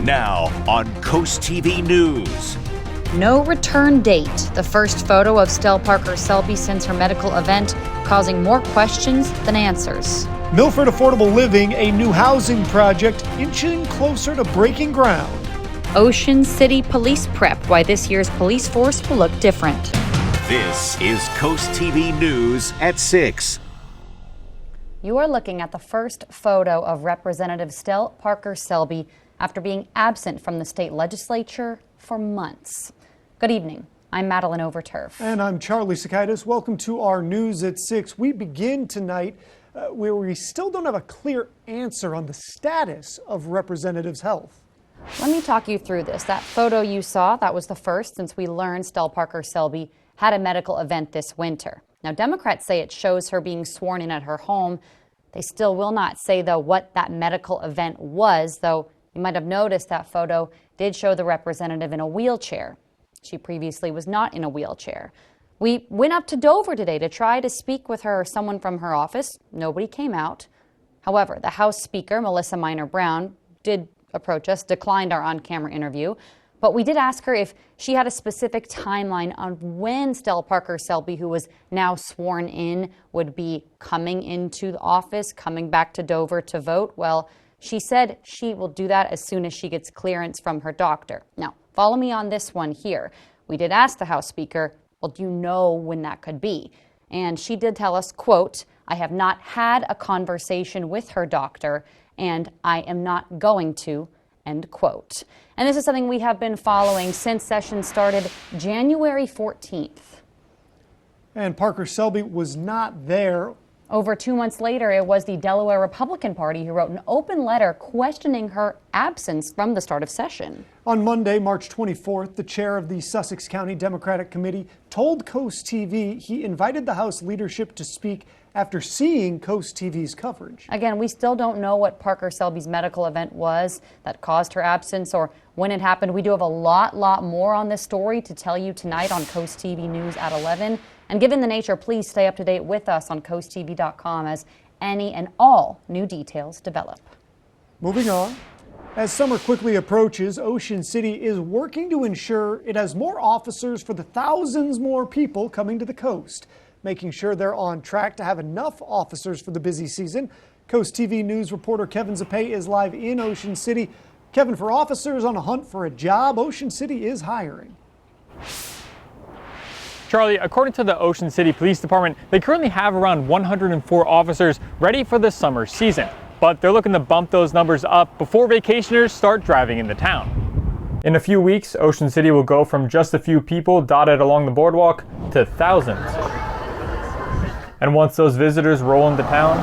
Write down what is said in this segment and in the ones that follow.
Now on CoastTV News. No return date. The first photo of Stell Parker Selby since her medical event, causing more questions than answers. Milford Affordable Living, a new housing project, inching closer to breaking ground. Ocean City Police Prep, why this year's police force will look different. This is CoastTV News at 6. You are looking at the first photo of Representative Stell Parker Selby after being absent from the state legislature for months. Good evening. I'm Madeline Overturf. And I'm Charlie Sakaitis. Welcome to our News at 6. We begin tonight where we still don't have a clear answer on the status of Representative's health. Let me talk you through this. That photo you saw, that was the first since we learned Stell Parker Selby had a medical event this winter. Now, Democrats say it shows her being sworn in at her home. They still will not say, though, what that medical event was, though you might have noticed that photo did show the representative in a wheelchair. She previously was not in a wheelchair. We went up to Dover today to try to speak with her or someone from her office. Nobody came out. However, the House Speaker, Melissa Minor Brown, did approach us, declined our on-camera interview. But we did ask her if she had a specific timeline on when Stell Parker Selby, who was now sworn in, would be coming into the office, coming back to Dover to vote. Well, she said she will do that as soon as she gets clearance from her doctor. Now, follow me on this one here. We did ask the House Speaker, well, do you know when that could be? And she did tell us, quote, I have not had a conversation with her doctor, and I am not going to, end quote. And this is something we have been following since session started January 14th. And Parker Selby was not there. Over 2 months later, it was the Delaware Republican Party who wrote an open letter questioning her absence from the start of session. On Monday, March 24th, the chair of the Sussex County Democratic Committee told Coast TV he invited the House leadership to speak after seeing Coast TV's coverage. Again, we still don't know what Parker Selby's medical event was that caused her absence or when it happened. We do have a lot more on this story to tell you tonight on Coast TV News at 11. And given the nature, please stay up to date with us on coasttv.com as any and all new details develop. Moving on. As summer quickly approaches, Ocean City is working to ensure it has more officers for the thousands more people coming to the coast, making sure they're on track to have enough officers for the busy season. Coast TV News reporter Kevin Zapay is live in Ocean City. Kevin, for officers on a hunt for a job, Ocean City is hiring. Charlie, according to the Ocean City Police Department, they currently have around 104 officers ready for the summer season, but they're looking to bump those numbers up before vacationers start driving into town. In a few weeks, Ocean City will go from just a few people dotted along the boardwalk to thousands. And once those visitors roll into town,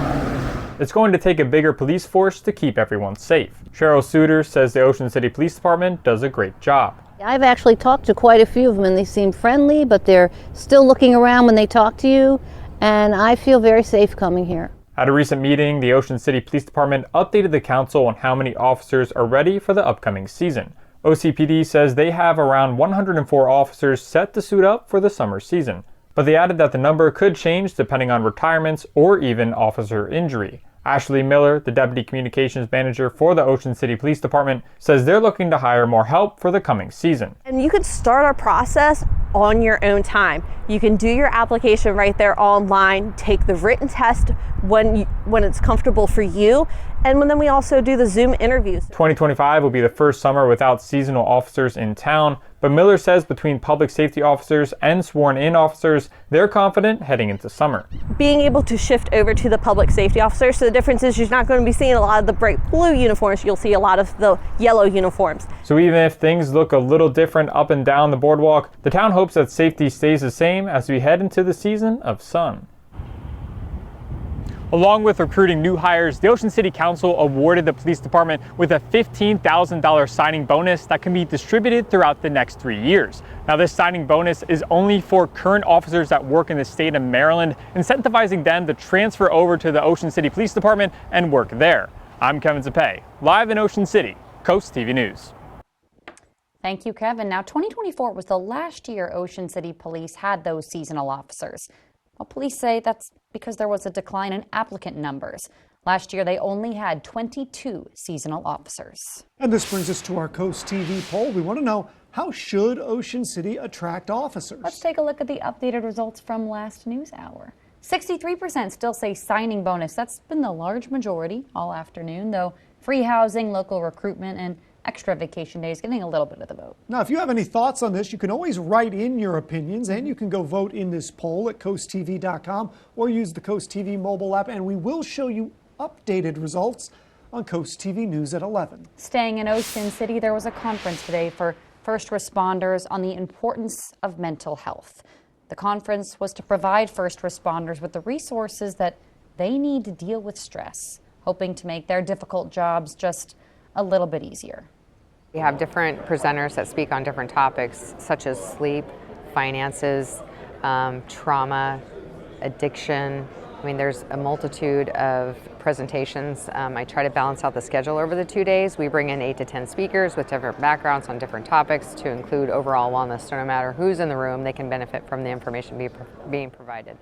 it's going to take a bigger police force to keep everyone safe. Cheryl Suter says the Ocean City Police Department does a great job. I've actually talked to quite a few of them and they seem friendly, but they're still looking around when they talk to you, and I feel very safe coming here. At a recent meeting, the Ocean City Police Department updated the council on how many officers are ready for the upcoming season. OCPD says they have around 104 officers set to suit up for the summer season, but they added that the number could change depending on retirements or even officer injury. Ashley Miller, the Deputy Communications Manager for the Ocean City Police Department, says they're looking to hire more help for the coming season. And you can start our process on your own time. You can do your application right there online, take the written test when it's comfortable for you, and then we also do the Zoom interviews. 2025 will be the first summer without seasonal officers in town, but Miller says between public safety officers and sworn-in officers, they're confident heading into summer. Being able to shift over to the public safety officers, so the difference is you're not going to be seeing a lot of the bright blue uniforms, you'll see a lot of the yellow uniforms. So even if things look a little different up and down the boardwalk, the town hopes that safety stays the same as we head into the season of sun. Along with recruiting new hires, the Ocean City Council awarded the police department with a $15,000 signing bonus that can be distributed throughout the next 3 years. Now, this signing bonus is only for current officers that work in the state of Maryland, incentivizing them to transfer over to the Ocean City Police Department and work there. I'm Kevin Zapay, live in Ocean City, Coast TV News. Thank you, Kevin. Now, 2024 was the last year Ocean City Police had those seasonal officers. Well, police say that's because there was a decline in applicant numbers. Last year, they only had 22 seasonal officers. And this brings us to our Coast TV poll. We want to know, how should Ocean City attract officers? Let's take a look at the updated results from last news hour. 63% still say signing bonus. That's been the large majority all afternoon, though free housing, local recruitment, and extra vacation days getting a little bit of the vote. Now, if you have any thoughts on this, you can always write in your opinions, and you can go vote in this poll at coasttv.com or use the Coast TV mobile app, and we will show you updated results on Coast TV News at 11. Staying in Ocean City, there was a conference today for first responders on the importance of mental health. The conference was to provide first responders with the resources that they need to deal with stress, hoping to make their difficult jobs just a little bit easier. We have different presenters that speak on different topics such as sleep, finances, trauma, addiction. I mean, there's a multitude of presentations. I try to balance out the schedule over the 2 days. We bring in 8 to 10 speakers with different backgrounds on different topics to include overall wellness, so no matter who's in the room, they can benefit from the information being provided.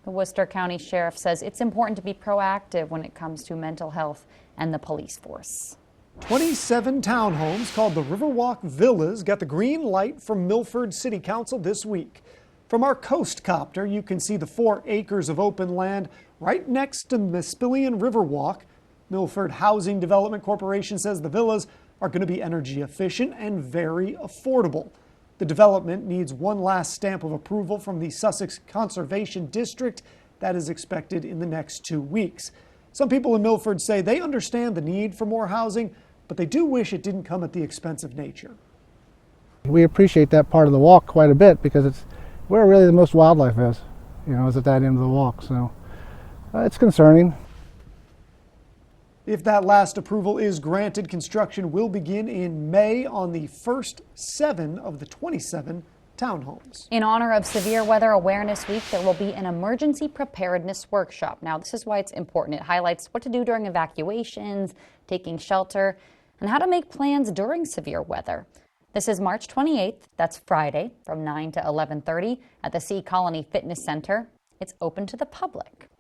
The Worcester County Sheriff says it's important to be proactive when it comes to mental health and the police force. 27 townhomes called the Riverwalk Villas got the green light from Milford City Council this week. From our coast copter, you can see the 4 acres of open land right next to Mispillion Riverwalk. Milford Housing Development Corporation says the villas are going to be energy efficient and very affordable. The development needs one last stamp of approval from the Sussex Conservation District. That is expected in the next 2 weeks. Some people in Milford say they understand the need for more housing, but they do wish it didn't come at the expense of nature. We appreciate that part of the walk quite a bit because it's where really the most wildlife is, is at that end of the walk. So it's concerning. If that last approval is granted, construction will begin in May on the first 7 of the 27 townhomes. In honor of Severe Weather Awareness Week, there will be an emergency preparedness workshop. Now, this is why it's important. It highlights what to do during evacuations, taking shelter, and how to make plans during severe weather. This is March 28th. That's Friday from 9 to 11:30 at the Sea Colony Fitness Center. It's open to the public.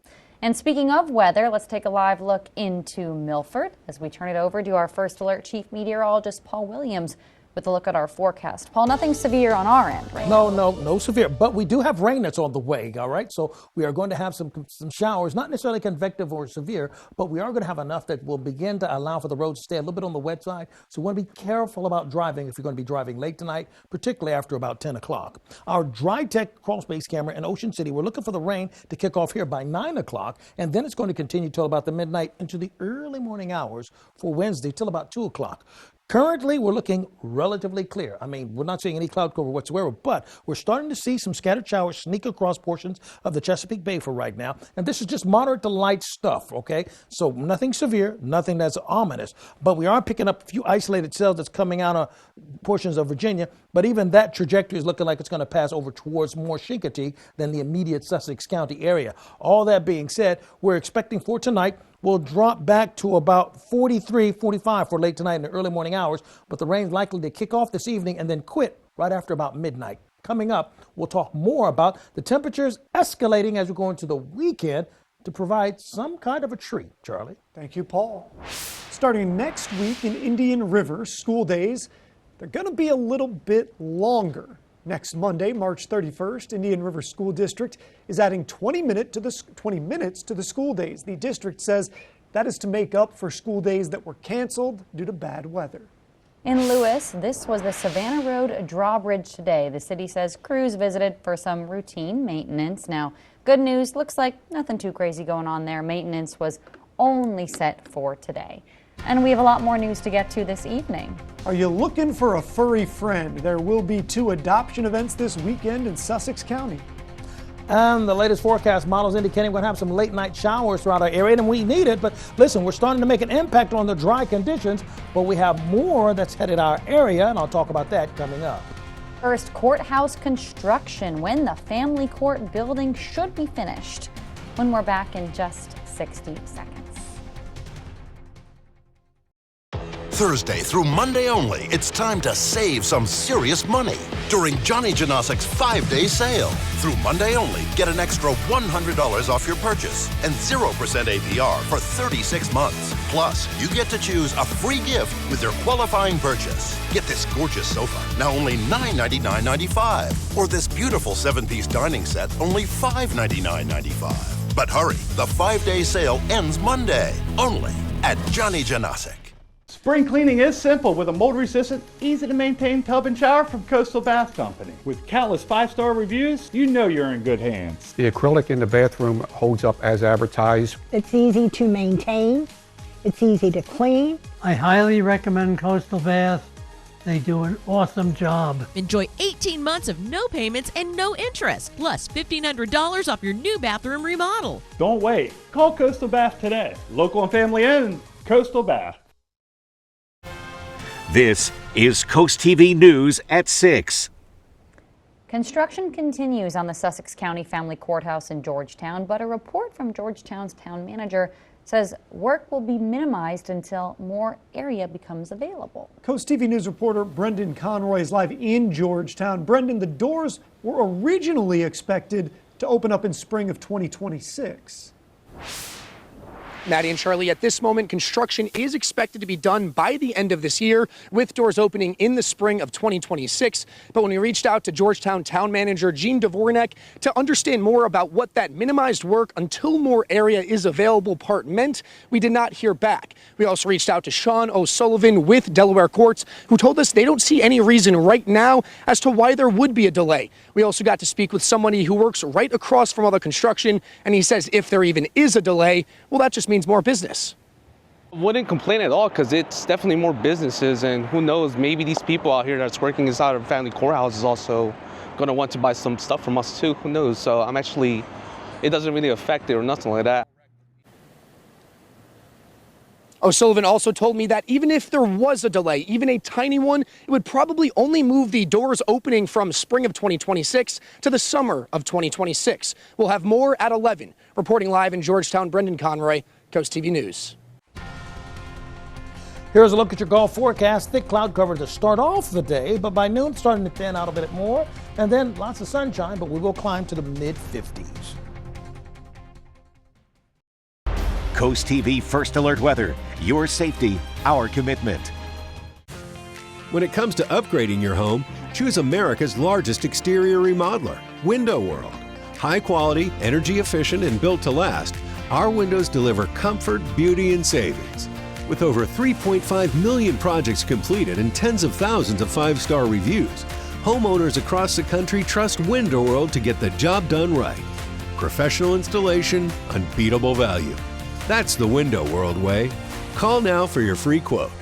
And speaking of weather, let's take a live look into Milford as we turn it over to our First Alert Chief Meteorologist, Paul Williams, with a look at our forecast. Paul, nothing severe on our end, right? No severe, but we do have rain that's on the way, all right? So we are going to have some showers, not necessarily convective or severe, but we are going to have enough that will begin to allow for the roads to stay a little bit on the wet side. So we want to be careful about driving if you're going to be driving late tonight, particularly after about 10 o'clock. Our Dry Tech crawl space camera in Ocean City, we're looking for the rain to kick off here by 9 o'clock, and then it's going to continue till about the midnight into the early morning hours for Wednesday till about 2 o'clock. Currently, we're looking relatively clear. I mean, we're not seeing any cloud cover whatsoever, but we're starting to see some scattered showers sneak across portions of the Chesapeake Bay for right now. And this is just moderate to light stuff, okay? So nothing severe, nothing that's ominous. But we are picking up a few isolated cells that's coming out of portions of Virginia. But even that trajectory is looking like it's going to pass over towards more Chincoteague than the immediate Sussex County area. All that being said, we're expecting for tonight, we'll drop back to about 43, 45 for late tonight in the early morning hours, but the rain's likely to kick off this evening and then quit right after about midnight. Coming up, we'll talk more about the temperatures escalating as we go into the weekend to provide some kind of a treat, Charlie. Thank you, Paul. Starting next week in Indian River, school days, they're going to be a little bit longer. Next Monday, March 31st, Indian River School District is adding 20 minutes to the school days. The district says that is to make up for school days that were canceled due to bad weather. In Lewis, this was the Savannah Road drawbridge today. The city says crews visited for some routine maintenance. Now, good news, looks like nothing too crazy going on there. Maintenance was only set for today. And we have a lot more news to get to this evening. Are you looking for a furry friend? There will be 2 adoption events this weekend in Sussex County. And the latest forecast models indicating we're going to have some late night showers throughout our area, and we need it. But listen, we're starting to make an impact on the dry conditions, but we have more that's headed our area, and I'll talk about that coming up. First, courthouse construction, when the family court building should be finished. When we're back in just 60 seconds. Thursday through Monday only, it's time to save some serious money during Johnny Janosik's 5-day sale. Through Monday only, get an extra $100 off your purchase and 0% APR for 36 months. Plus, you get to choose a free gift with your qualifying purchase. Get this gorgeous sofa, now only $999.95. Or this beautiful 7-piece dining set, only $599.95. But hurry, the 5-day sale ends Monday, only at Johnny Janosic. Spring cleaning is simple with a mold-resistant, easy-to-maintain tub and shower from Coastal Bath Company. With countless 5-star reviews, you know you're in good hands. The acrylic in the bathroom holds up as advertised. It's easy to maintain. It's easy to clean. I highly recommend Coastal Bath. They do an awesome job. Enjoy 18 months of no payments and no interest, plus $1,500 off your new bathroom remodel. Don't wait. Call Coastal Bath today. Local and family owned, Coastal Bath. This is Coast TV News at 6. Construction continues on the Sussex County Family Courthouse in Georgetown, but a report from Georgetown's town manager says work will be minimized until more area becomes available. Coast TV News reporter Brendan Conroy is live in Georgetown. Brendan, the doors were originally expected to open up in spring of 2026. Maddie and Charlie, at this moment, construction is expected to be done by the end of this year, with doors opening in the spring of 2026. But when we reached out to Georgetown Town Manager Gene Dvorak to understand more about what that minimized work until more area is available part meant, we did not hear back. We also reached out to Sean O'Sullivan with Delaware Courts, who told us they don't see any reason right now as to why there would be a delay. We also got to speak with somebody who works right across from all the construction, and he says if there even is a delay, well, that just means more business. Wouldn't complain at all, because it's definitely more businesses, and who knows, maybe these people out here that's working inside of family courthouse is also going to want to buy some stuff from us too. Who knows? So it doesn't really affect it or nothing like that. O'Sullivan also told me that even if there was a delay, even a tiny one, it would probably only move the doors opening from spring of 2026 to the summer of 2026. We'll have more at 11. Reporting live in Georgetown, Brendan Conroy, Coast TV News. Here's a look at your golf forecast. Thick cloud cover to start off the day, but by noon starting to thin out a bit more. And then lots of sunshine, but we will climb to the mid-50s. Coast TV First Alert Weather. Your safety, our commitment. When it comes to upgrading your home, choose America's largest exterior remodeler, Window World. High quality, energy efficient, and built to last, our windows deliver comfort, beauty, and savings. With over 3.5 million projects completed and tens of thousands of 5-star reviews, homeowners across the country trust Window World to get the job done right. Professional installation, unbeatable value. That's the Window World way. Call now for your free quote.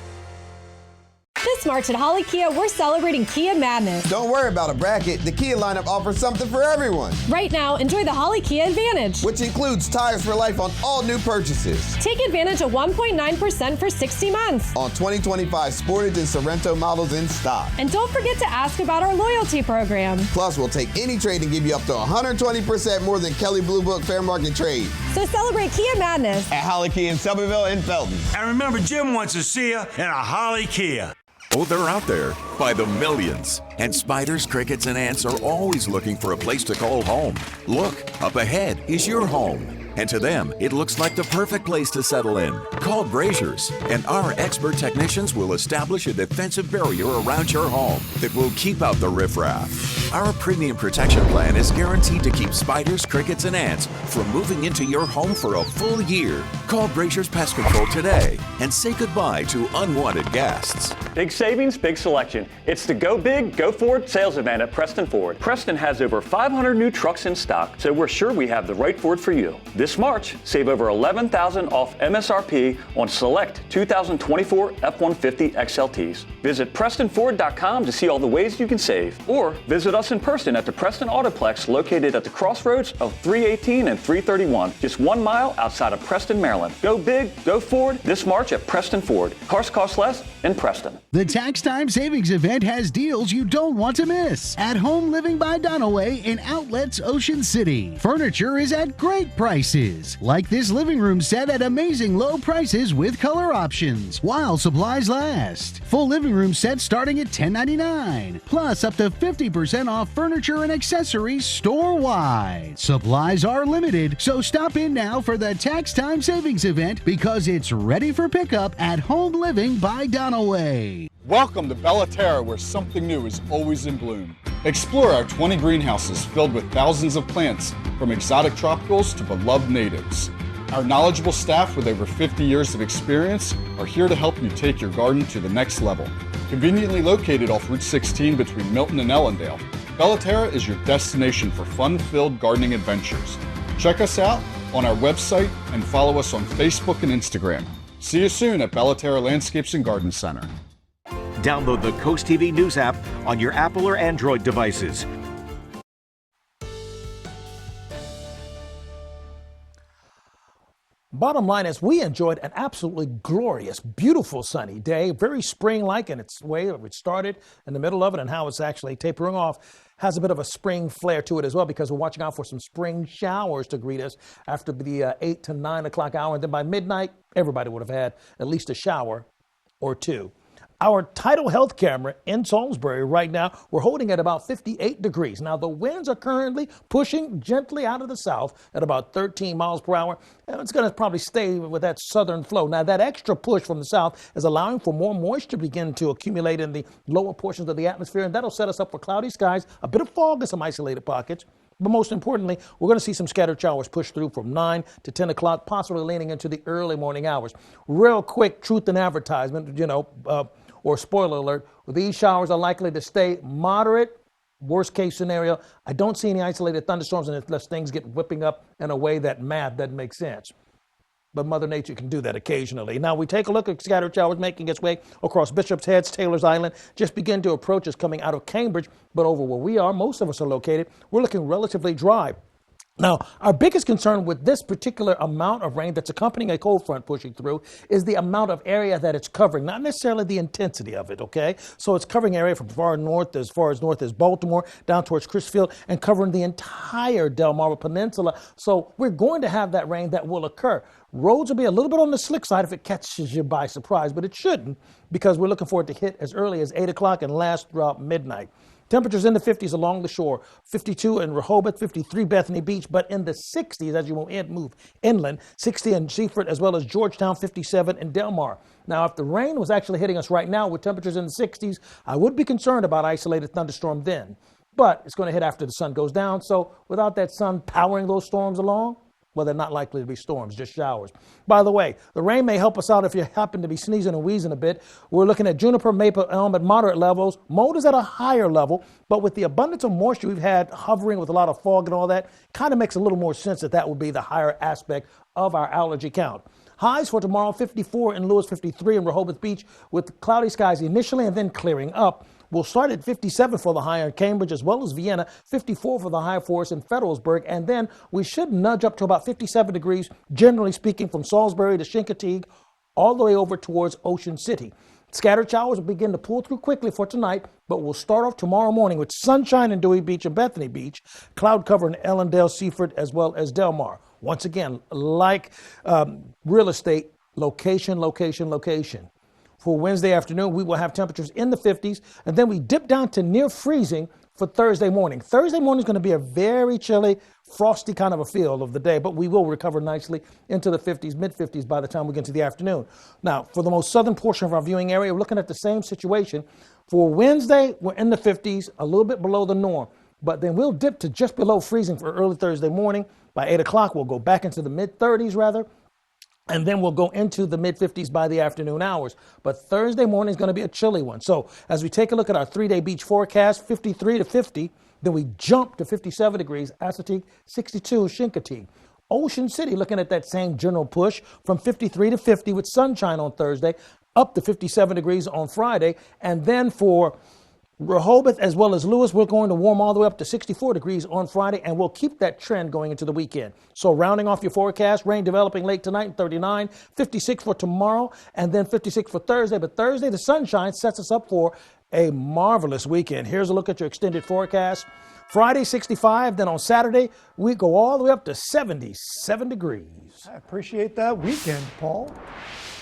This March at Holly Kia, we're celebrating Kia Madness. Don't worry about a bracket. The Kia lineup offers something for everyone. Right now, enjoy the Holly Kia Advantage, which includes tires for life on all new purchases. Take advantage of 1.9% for 60 months. On 2025 Sportage and Sorrento models in stock. And don't forget to ask about our loyalty program. Plus, we'll take any trade and give you up to 120% more than Kelley Blue Book Fair Market Trade. So celebrate Kia Madness at Holly Kia in Shelbyville and Felton. And remember, Jim wants to see you in a Holly Kia. Oh, they're out there by the millions. And spiders, crickets, and ants are always looking for a place to call home. Look, up ahead is your home. And to them, it looks like the perfect place to settle in. Call Brazier's, and our expert technicians will establish a defensive barrier around your home that will keep out the riffraff. Our premium protection plan is guaranteed to keep spiders, crickets, and ants from moving into your home for a full year. Call Brazier's Pest Control today and say goodbye to unwanted guests. Big savings, big selection. It's the Go Big, Go Ford sales event at Preston Ford. Preston has over 500 new trucks in stock, so we're sure we have the right Ford for you. This March, save over $11,000 off MSRP on select 2024 F-150 XLTs. Visit PrestonFord.com to see all the ways you can save, or visit us in person at the Preston Autoplex located at the crossroads of 318 and 331, just 1 mile outside of Preston, Maryland. Go big, go Ford this March at Preston Ford. Cars cost less in Preston. The Tax Time Savings Event has deals you don't want to miss. At Home Living by Donaway in Outlets Ocean City. Furniture is at great prices, like this living room set at amazing low prices with color options, while supplies last. Full living room set starting at $10.99, plus up to 50% off furniture and accessories store-wide. Supplies are limited, so stop in now for the Tax Time Savings Event because it's ready for pickup at Home Living by Donaway. Welcome to Bella Terra, where something new is always in bloom. Explore our 20 greenhouses filled with thousands of plants, from exotic tropicals to beloved natives. Our knowledgeable staff with over 50 years of experience are here to help you take your garden to the next level. Conveniently located off Route 16 between Milton and Ellendale, Bella Terra is your destination for fun-filled gardening adventures. Check us out on our website and follow us on Facebook and Instagram. See you soon at Bella Terra Landscapes and Garden Center. Download the Coast TV News app on your Apple or Android devices. Bottom line is we enjoyed an absolutely glorious, beautiful sunny day, very spring-like in its way. It started in the middle of it and how it's actually tapering off has a bit of a spring flair to it as well, because we're watching out for some spring showers to greet us after the 8 to 9 o'clock hour. And then by midnight, everybody would have had at least a shower or two. Our tidal health camera in Salisbury right now, we're holding at about 58 degrees. Now, the winds are currently pushing gently out of the south at about 13 miles per hour. And it's going to probably stay with that southern flow. Now, that extra push from the south is allowing for more moisture to begin to accumulate in the lower portions of the atmosphere. And that'll set us up for cloudy skies, a bit of fog in some isolated pockets. But most importantly, we're going to see some scattered showers push through from 9 to 10 o'clock, possibly leaning into the early morning hours. Real quick truth in advertisement, or spoiler alert, these showers are likely to stay moderate. Worst case scenario, I don't see any isolated thunderstorms unless things get whipping up in a way that math doesn't make sense. But Mother Nature can do that occasionally. Now we take a look at scattered showers making its way across Bishop's Heads, Taylor's Island, just begin to approach us coming out of Cambridge. But over where we are, most of us are located, we're looking relatively dry. Now, our biggest concern with this particular amount of rain that's accompanying a cold front pushing through is the amount of area that it's covering, not necessarily the intensity of it, okay? So it's covering area from far as north as Baltimore, down towards Crisfield, and covering the entire Delmarva Peninsula. So we're going to have that rain that will occur. Roads will be a little bit on the slick side if it catches you by surprise, but it shouldn't, because we're looking for it to hit as early as 8 o'clock and last throughout midnight. Temperatures in the 50s along the shore, 52 in Rehoboth, 53 Bethany Beach, but in the 60s as you move inland, 60 in Seaford as well as Georgetown, 57 in Delmar. Now, if the rain was actually hitting us right now with temperatures in the 60s, I would be concerned about isolated thunderstorm then. But it's going to hit after the sun goes down, so without that sun powering those storms along, well, they're not likely to be storms, just showers. By the way, the rain may help us out if you happen to be sneezing and wheezing a bit. We're looking at juniper, maple, elm at moderate levels. Mold is at a higher level, but with the abundance of moisture we've had hovering with a lot of fog and all that, kind of makes a little more sense that would be the higher aspect of our allergy count. Highs for tomorrow, 54 in Lewis, 53 in Rehoboth Beach, with cloudy skies initially and then clearing up. We'll start at 57 for the high in Cambridge as well as Vienna, 54 for the high for us in Federalsburg, and then we should nudge up to about 57 degrees, generally speaking, from Salisbury to Chincoteague, all the way over towards Ocean City. Scattered showers will begin to pull through quickly for tonight, but we'll start off tomorrow morning with sunshine in Dewey Beach and Bethany Beach, cloud cover in Ellendale, Seaford, as well as Delmar. Once again, like real estate, location, location, location. For Wednesday afternoon, we will have temperatures in the 50s, and then we dip down to near freezing for Thursday morning. Thursday morning is going to be a very chilly, frosty kind of a feel of the day, but we will recover nicely into the 50s, mid-50s by the time we get into the afternoon. Now, for the most southern portion of our viewing area, we're looking at the same situation. For Wednesday, we're in the 50s, a little bit below the norm, but then we'll dip to just below freezing for early Thursday morning. By 8 o'clock, we'll go back into the mid-30s rather. And then we'll go into the mid-50s by the afternoon hours. But Thursday morning is going to be a chilly one. So as we take a look at our 3-day beach forecast, 53 to 50, then we jump to 57 degrees, Assateague, 62, Chincoteague. Ocean City looking at that same general push from 53 to 50 with sunshine on Thursday, up to 57 degrees on Friday. And then for Rehoboth as well as Lewis, we're going to warm all the way up to 64 degrees on Friday, and we'll keep that trend going into the weekend. So rounding off your forecast, rain developing late tonight, 39, 56 for tomorrow, and then 56 for Thursday. But Thursday, the sunshine sets us up for a marvelous weekend. Here's a look at your extended forecast. Friday, 65. Then on Saturday, we go all the way up to 77 degrees. I appreciate that weekend, Paul.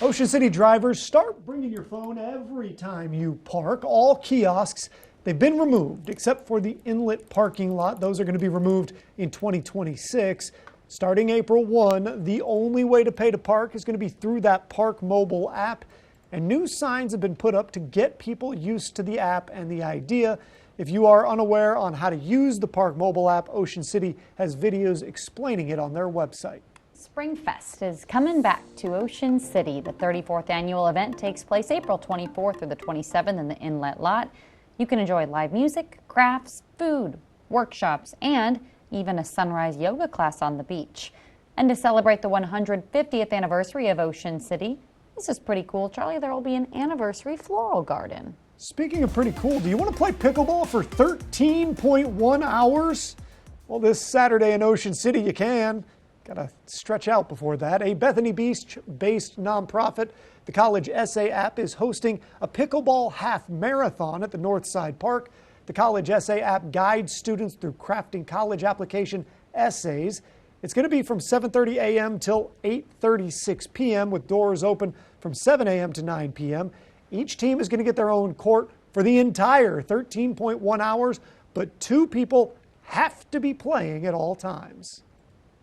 Ocean City drivers, start bringing your phone every time you park. All kiosks, they've been removed except for the inlet parking lot. Those are going to be removed in 2026. Starting April 1, the only way to pay to park is going to be through that Park mobile app. And new signs have been put up to get people used to the app and the idea. If you are unaware on how to use the Park mobile app, Ocean City has videos explaining it on their website. Springfest is coming back to Ocean City. The 34th annual event takes place April 24th through the 27th in the inlet lot. You can enjoy live music, crafts, food, workshops, and even a sunrise yoga class on the beach. And to celebrate the 150th anniversary of Ocean City, this is pretty cool, Charlie, there will be an anniversary floral garden. Speaking of pretty cool, do you want to play pickleball for 13.1 hours? Well, this Saturday in Ocean City, you can. Gotta stretch out before that. A Bethany Beach-based nonprofit, the College Essay app, is hosting a pickleball half marathon at the Northside Park. The College Essay app guides students through crafting college application essays. It's going to be from 7:30 a.m. till 8:36 p.m. with doors open from 7 a.m. to 9 p.m. Each team is going to get their own court for the entire 13.1 hours, but 2 people have to be playing at all times.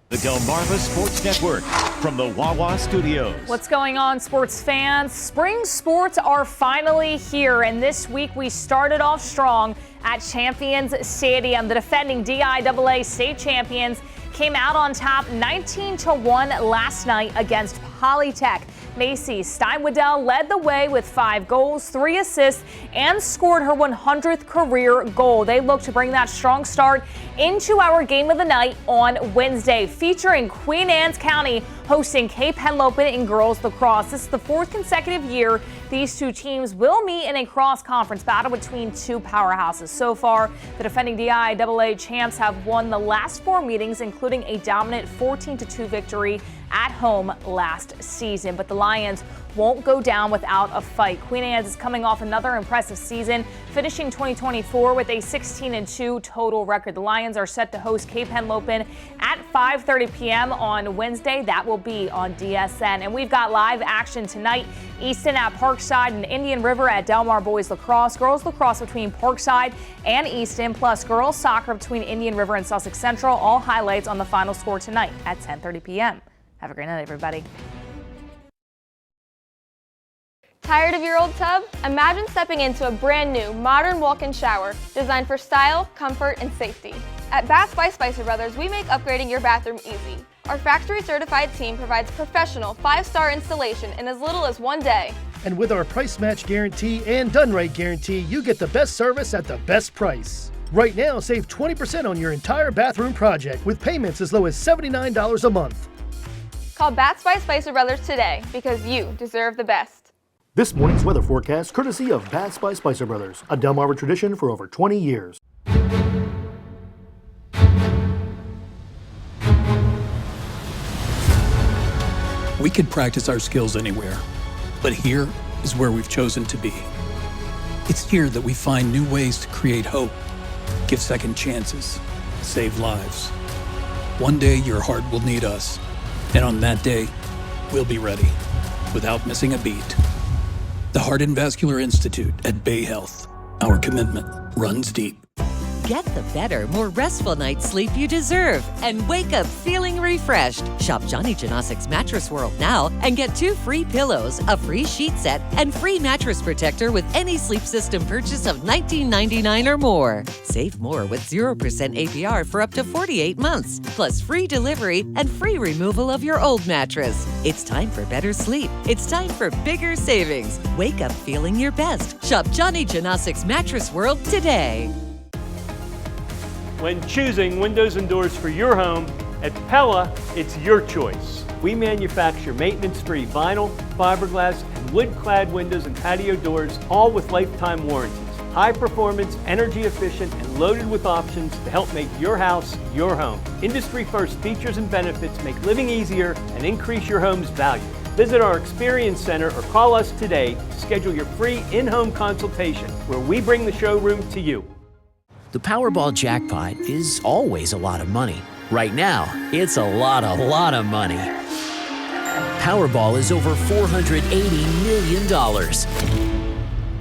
The Delmarva Sports Network from the Wawa Studios. What's going on, sports fans? Spring sports are finally here, and this week we started off strong at Champions Stadium. The defending DIAA state champions came out on top 19-1 last night against Polytech. Macy Steinwedell led the way with 5 goals, 3 assists, and scored her 100th career goal. They look to bring that strong start into our game of the night on Wednesday, featuring Queen Anne's County hosting Cape Henlopen in girls lacrosse. This is the 4th consecutive year these 2 teams will meet in a cross-conference battle between 2 powerhouses. So far, the defending DIAA champs have won the last 4 meetings, including a dominant 14-2 victory at home last season. But the Lions won't go down without a fight. Queen Anne's is coming off another impressive season, finishing 2024 with a 16-2 total record. The Lions are set to host Cape Henlopen at 5:30 p.m. on Wednesday. That will be on DSN. And we've got live action tonight. Easton at Parkside and Indian River at Delmar Boys Lacrosse. Girls lacrosse between Parkside and Easton, plus girls soccer between Indian River and Sussex Central. All highlights on the final score tonight at 10:30 p.m. Have a great night, everybody. Tired of your old tub? Imagine stepping into a brand new, modern walk-in shower designed for style, comfort, and safety. At Bath by Spicer Brothers, we make upgrading your bathroom easy. Our factory-certified team provides professional 5-star installation in as little as 1 day. And with our price match guarantee and done right guarantee, you get the best service at the best price. Right now, save 20% on your entire bathroom project with payments as low as $79 a month. Call Bath by Spicer Brothers today because you deserve the best. This morning's weather forecast courtesy of Baths by Spicer Brothers, a Delmarva tradition for over 20 years. We could practice our skills anywhere, but here is where we've chosen to be. It's here that we find new ways to create hope, give second chances, save lives. One day your heart will need us, and on that day, we'll be ready, without missing a beat. The Heart and Vascular Institute at Bay Health. Our commitment runs deep. Get the better, more restful night's sleep you deserve and wake up feeling refreshed. Shop Johnny Janosic's Mattress World now and get 2 free pillows, a free sheet set, and free mattress protector with any sleep system purchase of $19.99 or more. Save more with 0% APR for up to 48 months, plus free delivery and free removal of your old mattress. It's time for better sleep. It's time for bigger savings. Wake up feeling your best. Shop Johnny Janosic's Mattress World today. When choosing windows and doors for your home, at Pella, it's your choice. We manufacture maintenance-free vinyl, fiberglass, and wood-clad windows and patio doors, all with lifetime warranties. high performance, energy efficient, and loaded with options to help make your house your home. Industry first features and benefits make living easier and increase your home's value. Visit our Experience Center or call us today to schedule your free in-home consultation where we bring the showroom to you. The Powerball jackpot is always a lot of money. Right now, it's a lot of money. Powerball is over $480 million.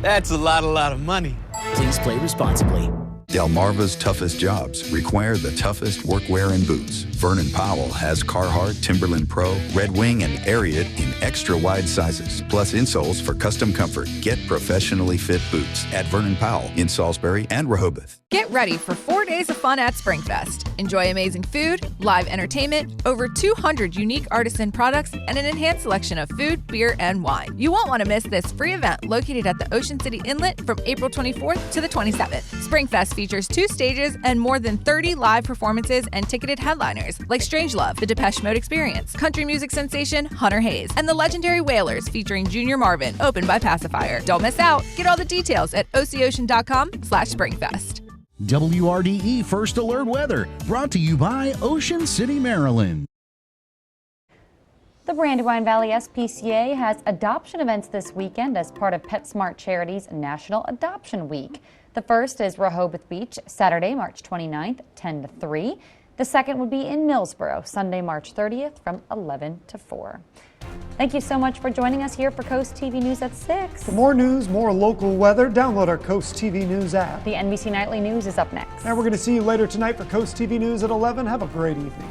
That's a lot of money. Please play responsibly. Delmarva's toughest jobs require the toughest workwear and boots. Vernon Powell has Carhartt, Timberland Pro, Red Wing, and Ariat in extra wide sizes, plus insoles for custom comfort. Get professionally fit boots at Vernon Powell in Salisbury and Rehoboth. Get ready for 4 days of fun at SpringFest. Enjoy amazing food, live entertainment, over 200 unique artisan products, and an enhanced selection of food, beer, and wine. You won't want to miss this free event located at the Ocean City Inlet from April 24th to the 27th. SpringFest features 2 stages and more than 30 live performances and ticketed headliners like Strangelove, The Depeche Mode Experience, country music sensation Hunter Hayes, and the legendary Wailers featuring Junior Marvin, opened by Pacifier. Don't miss out. Get all the details at oceocean.com/springfest. WRDE First Alert Weather, brought to you by Ocean City, Maryland. The Brandywine Valley SPCA has adoption events this weekend as part of PetSmart Charities National Adoption Week. The first is Rehoboth Beach, Saturday, March 29th, 10 to 3. The second would be in Millsboro, Sunday, March 30th from 11 to 4. Thank you so much for joining us here for Coast TV News at 6. For more news, more local weather, download our Coast TV News app. The NBC Nightly News is up next. And we're going to see you later tonight for Coast TV News at 11. Have a great evening.